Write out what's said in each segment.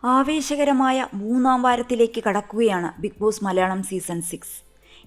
ആവേശകരമായ മൂന്നാം വാരത്തിലേക്ക് കടക്കുകയാണ് ബിഗ് ബോസ് മലയാളം സീസൺ 6.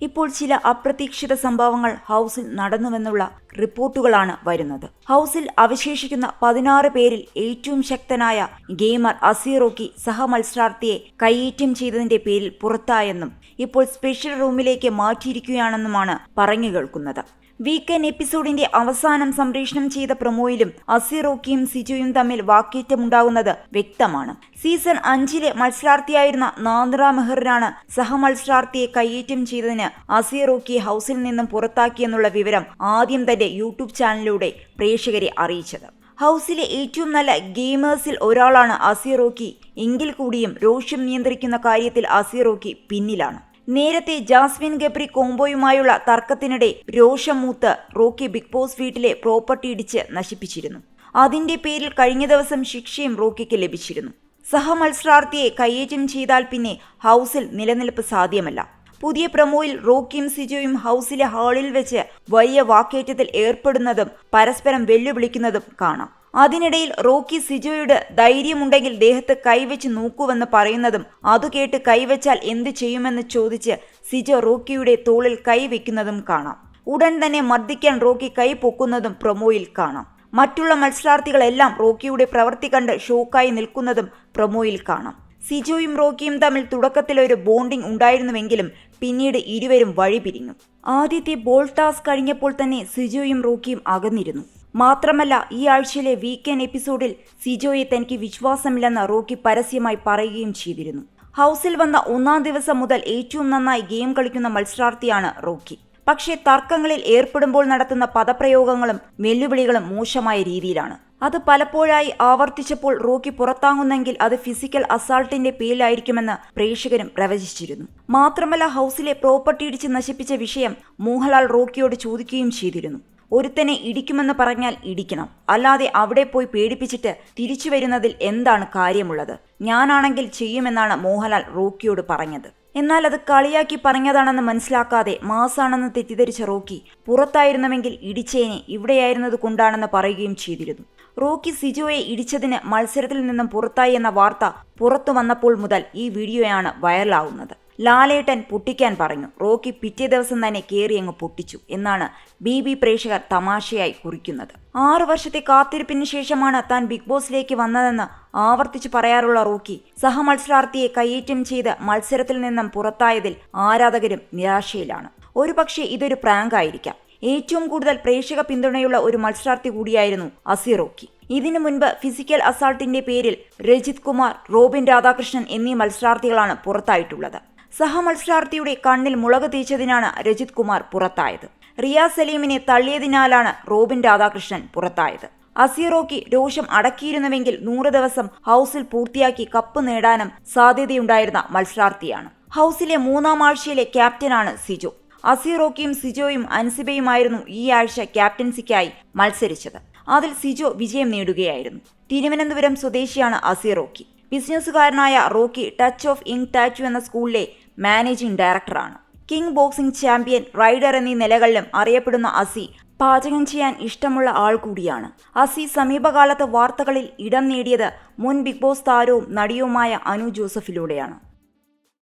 ഇപ്പോൾ ചില അപ്രതീക്ഷിത സംഭവങ്ങൾ ഹൗസിൽ നടന്നുവെന്നുള്ള റിപ്പോർട്ടുകളാണ് വരുന്നത്. ഹൗസിൽ അവശേഷിക്കുന്ന 16 പേരിൽ ഏറ്റവും ശക്തനായ ഗെയിമർ അസീറോക്കി സഹമത്സരാർത്ഥിയെ കയ്യേറ്റം ചെയ്തതിന്റെ പേരിൽ പുറത്തായെന്നും ഇപ്പോൾ സ്പെഷ്യൽ റൂമിലേക്ക് മാറ്റിയിരിക്കുകയാണെന്നുമാണ് പറഞ്ഞു കേൾക്കുന്നത്. വീക്കെൻഡ് എപ്പിസോഡിന്റെ അവസാനം സംപ്രേഷണം ചെയ്ത പ്രൊമോയിലും അസീറോക്കിയും സിജോയും തമ്മിൽ വാക്കേറ്റമുണ്ടാകുന്നത് വ്യക്തമാണ്. സീസൺ 5 മത്സരാർത്ഥിയായിരുന്ന നാദിറ മെഹറിനാണ് സഹമത്സരാർത്ഥിയെ കയ്യേറ്റം ചെയ്തതിന് അസീറോക്കിയെ ഹൗസിൽ നിന്നും പുറത്താക്കിയെന്നുള്ള വിവരം ആദ്യം തന്നെ യൂട്യൂബ് ചാനലിലൂടെ പ്രേക്ഷകരെ അറിയിച്ചത്. ഹൗസിലെ ഏറ്റവും നല്ല ഗെയിമേഴ്സിൽ ഒരാളാണ് അസീറോക്കി എങ്കിൽ കൂടിയും രോഷം നിയന്ത്രിക്കുന്ന കാര്യത്തിൽ അസീറോക്കി പിന്നിലാണ്. നേരത്തെ ജാസ്മിൻ ഗബ്രി കോംബോയുമായുള്ള തർക്കത്തിനിടെ രോഷം മൂത്ത് റോക്കി ബിഗ് ബോസ് വീട്ടിലെ പ്രോപ്പർട്ടി ഇടിച്ച് നശിപ്പിച്ചിരുന്നു. അതിന്റെ പേരിൽ കഴിഞ്ഞ ദിവസം ശിക്ഷയും റോക്കിക്ക് ലഭിച്ചിരുന്നു. സഹമത്സരാർത്ഥിയെ കയ്യേറ്റം ചെയ്താൽ പിന്നെ ഹൗസിൽ നിലനിൽപ്പ് സാധ്യമല്ല. പുതിയ പ്രൊമോയിൽ റോക്കിയും സിജോയും ഹൗസിലെ ഹാളിൽ വെച്ച് വലിയ വാക്കേറ്റത്തിൽ ഏർപ്പെടുന്നതും പരസ്പരം വെല്ലുവിളിക്കുന്നതും കാണാം. അതിനിടയിൽ റോക്കി സിജോയുടെ ധൈര്യമുണ്ടെങ്കിൽ ദേഹത്ത് കൈവച്ച് നോക്കൂവെന്ന് പറയുന്നതും അതു കേട്ട് കൈവച്ചാൽ എന്തു ചെയ്യുമെന്ന് ചോദിച്ച് സിജോ റോക്കിയുടെ തോളിൽ കൈവയ്ക്കുന്നതും കാണാം. ഉടൻ തന്നെ മർദ്ദിക്കാൻ റോക്കി കൈ പൊക്കുന്നതും പ്രൊമോയിൽ കാണാം. മറ്റുള്ള മത്സരാർത്ഥികളെല്ലാം റോക്കിയുടെ പ്രവൃത്തി കണ്ട് ഷോക്കായി നിൽക്കുന്നതും പ്രൊമോയിൽ കാണാം. സിജോയും റോക്കിയും തമ്മിൽ തുടക്കത്തിൽ ഒരു ബോണ്ടിംഗ് ഉണ്ടായിരുന്നുവെങ്കിലും പിന്നീട് ഇരുവരും വഴിപിരിഞ്ഞു. ആദ്യത്തെ ബോൾ ടാസ്ക് കഴിഞ്ഞപ്പോൾ തന്നെ സിജോയും റോക്കിയും അകന്നിരുന്നു. മാത്രമല്ല, ഈ ആഴ്ചയിലെ വീക്കെൻഡ് എപ്പിസോഡിൽ സിജോയെ തനിക്ക് വിശ്വാസമില്ലെന്ന് റോക്കി പരസ്യമായി പറയുകയും ചെയ്തിരുന്നു. ഹൗസിൽ വന്ന 1-ാം ദിവസം മുതൽ ഏറ്റവും നന്നായി ഗെയിം കളിക്കുന്ന മത്സരാർത്ഥിയാണ് റോക്കി. പക്ഷേ തർക്കങ്ങളിൽ ഏർപ്പെടുമ്പോൾ നടത്തുന്ന പദപ്രയോഗങ്ങളും വെല്ലുവിളികളും മോശമായ രീതിയിലാണ്. അത് പലപ്പോഴായി ആവർത്തിച്ചപ്പോൾ റോക്കി പുറത്താകുന്നെങ്കിൽ അത് ഫിസിക്കൽ അസാൾട്ടിന്റെ പേരിലായിരിക്കുമെന്ന് പ്രേക്ഷകരും പ്രവചിച്ചിരുന്നു. മാത്രമല്ല, ഹൗസിലെ പ്രോപ്പർട്ടി ഇടിച്ച് നശിപ്പിച്ച വിഷയം മോഹൻലാൽ റോക്കിയോട് ചോദിക്കുകയും ചെയ്തിരുന്നു. ഒരുത്തനെ ഇടിക്കുമെന്ന് പറഞ്ഞാൽ ഇടിക്കണം, അല്ലാതെ അവിടെ പോയി പേടിപ്പിച്ചിട്ട് തിരിച്ചു വരുന്നതിൽ എന്താണ് കാര്യമുള്ളത്? ഞാനാണെങ്കിൽ ചെയ്യുമെന്നാണ് മോഹൻലാൽ റോക്കിയോട് പറഞ്ഞത്. എന്നാൽ അത് കളിയാക്കി പറഞ്ഞതാണെന്ന് മനസ്സിലാക്കാതെ മാസാണെന്ന് തെറ്റിദ്ധരിച്ച റോക്കി പുറത്തായിരുന്നുവെങ്കിൽ ഇടിച്ചേനെ, ഇവിടെയായിരുന്നത് കൊണ്ടാണെന്ന് പറയുകയും ചെയ്തിരുന്നു. റോക്കി സിജോയെ ഇടിച്ചതിന് മത്സരത്തിൽ നിന്നും പുറത്തായി എന്ന വാർത്ത പുറത്തു വന്നപ്പോൾ മുതൽ ഈ വീഡിയോയാണ് വൈറലാവുന്നത്. ലാലേട്ടൻ പൊട്ടിക്കാൻ പറഞ്ഞു, റോക്കി പിറ്റേ ദിവസം തന്നെ കേറിയങ്ങ് പൊട്ടിച്ചു എന്നാണ് ബി പ്രേക്ഷകർ തമാശയായി കുറിക്കുന്നത്. 6 വർഷത്തെ കാത്തിരിപ്പിന് ശേഷമാണ് താൻ ബിഗ് ബോസിലേക്ക് വന്നതെന്ന് ആവർത്തിച്ചു പറയാറുള്ള റോക്കി സഹമത്സരാർത്ഥിയെ കയ്യേറ്റം ചെയ്ത് മത്സരത്തിൽ നിന്നും പുറത്തായതിൽ ആരാധകരും നിരാശയിലാണ്. ഒരുപക്ഷെ ഇതൊരു പ്രാങ്ക് ആയിരിക്കാം. ഏറ്റവും കൂടുതൽ പ്രേക്ഷക പിന്തുണയുള്ള ഒരു മത്സരാർത്ഥി കൂടിയായിരുന്നു അസീറോക്കി. ഇതിനു മുൻപ് ഫിസിക്കൽ അസാൾട്ടിന്റെ പേരിൽ രജിത് കുമാർ, റോബിൻ രാധാകൃഷ്ണൻ എന്നീ മത്സരാർത്ഥികളാണ് പുറത്തായിട്ടുള്ളത്. സഹമത്സരാർത്ഥിയുടെ കണ്ണിൽ മുളക് തേച്ചതിനാണ് രജിത് കുമാർ പുറത്തായത്. റിയാസ് സലീമിനെ തള്ളിയതിനാലാണ് റോബിൻ രാധാകൃഷ്ണൻ പുറത്തായത്. അസീറോക്കി രോഷം അടക്കിയിരുന്നുവെങ്കിൽ 100 ദിവസം ഹൗസിൽ പൂർത്തിയാക്കി കപ്പ് നേടാനും സാധ്യതയുണ്ടായിരുന്ന മത്സരാർത്ഥിയാണ്. ഹൗസിലെ 3-ാം ആഴ്ചയിലെ ക്യാപ്റ്റനാണ് സിജോ. അസീറോക്കിയും സിജോയും അൻസിബയുമായിരുന്നു ഈ ആഴ്ച ക്യാപ്റ്റൻസിക്കായി മത്സരിച്ചത്. അതിൽ സിജോ വിജയം നേടുകയായിരുന്നു. തിരുവനന്തപുരം സ്വദേശിയാണ് അസീറോക്കി. ബിസിനസ്സുകാരനായ റോക്കി ടച്ച് ഓഫ് ഇങ് ടാറ്റു എന്ന സ്കൂളിലെ മാനേജിംഗ് ഡയറക്ടറാണ്. കിങ് ബോക്സിംഗ് ചാമ്പ്യൻ, റൈഡർ എന്നീ നിലകളിലും അറിയപ്പെടുന്ന അസി പാചകം ചെയ്യാൻ ഇഷ്ടമുള്ള ആൾ കൂടിയാണ്. അസി സമീപകാലത്ത് വാർത്തകളിൽ ഇടം നേടിയത് മുൻ ബിഗ് ബോസ് താരവും നടിയുമായ അനു ജോസഫിലൂടെയാണ്.